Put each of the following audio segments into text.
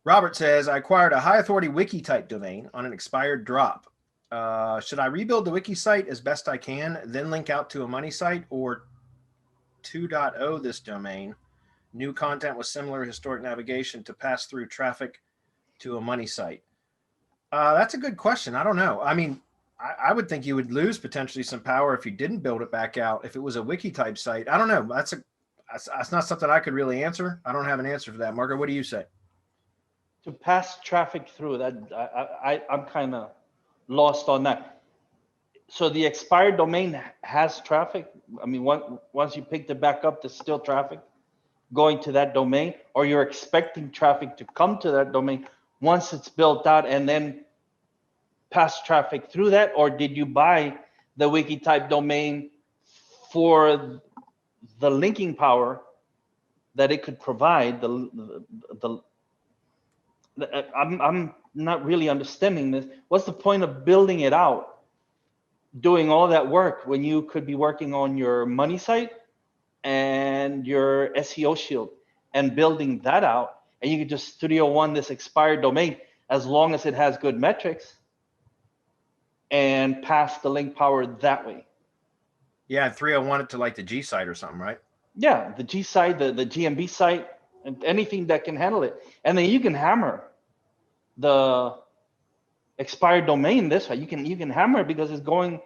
Robert says, I acquired a high authority wiki type domain on an expired drop. Should I rebuild the wiki site as best I can, then link out to a money site, or 2.0 this domain? New content with similar historic navigation to pass through traffic to a money site. That's a good question. I don't know. I mean, I would think you would lose potentially some power if you didn't build it back out. If it was a wiki type site, I don't know. That's not something I could really answer. I don't have an answer for that. Marco, what do you say? To pass traffic through that, I'm kind of lost on that. So the expired domain has traffic. I mean, once you picked it back up, there's still traffic going to that domain, or you're expecting traffic to come to that domain once it's built out and then pass traffic through that? Or did you buy the wiki type domain for the linking power that it could provide? I'm not really understanding this. What's the point of building it out, doing all that work when you could be working on your money site and your SEO shield and building that out, and you could just Studio One this expired domain as long as it has good metrics and pass the link power that way? Yeah, 301 it to like the G site or something, right? Yeah, the G site, the GMB site, and anything that can handle it. And then you can hammer the expired domain this way. You can hammer it because it's going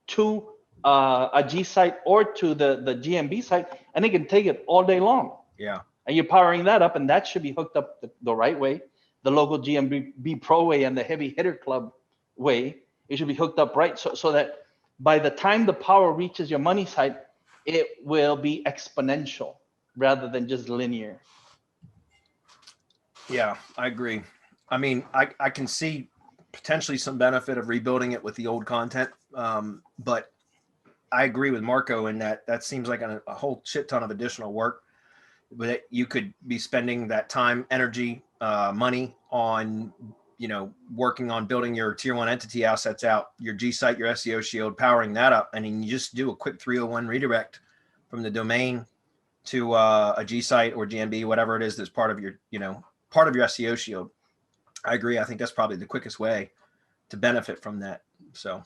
to a G site or to the GMB site, and it can take it all day long. Yeah. And you're powering that up, and that should be hooked up the right way, the local GMB Pro way and the heavy hitter club way. It should be hooked up right, so that by the time the power reaches your money site, it will be exponential rather than just linear. Yeah, I agree. I mean, I can see potentially some benefit of rebuilding it with the old content, but I agree with Marco in that seems like a whole shit ton of additional work. But you could be spending that time, energy, money on, working on building your tier one entity assets out, your G site, your SEO shield, powering that up. And then you just do a quick 301 redirect from the domain to a G site or GMB, whatever it is that's part of your SEO shield. I agree. I think that's probably the quickest way to benefit from that. So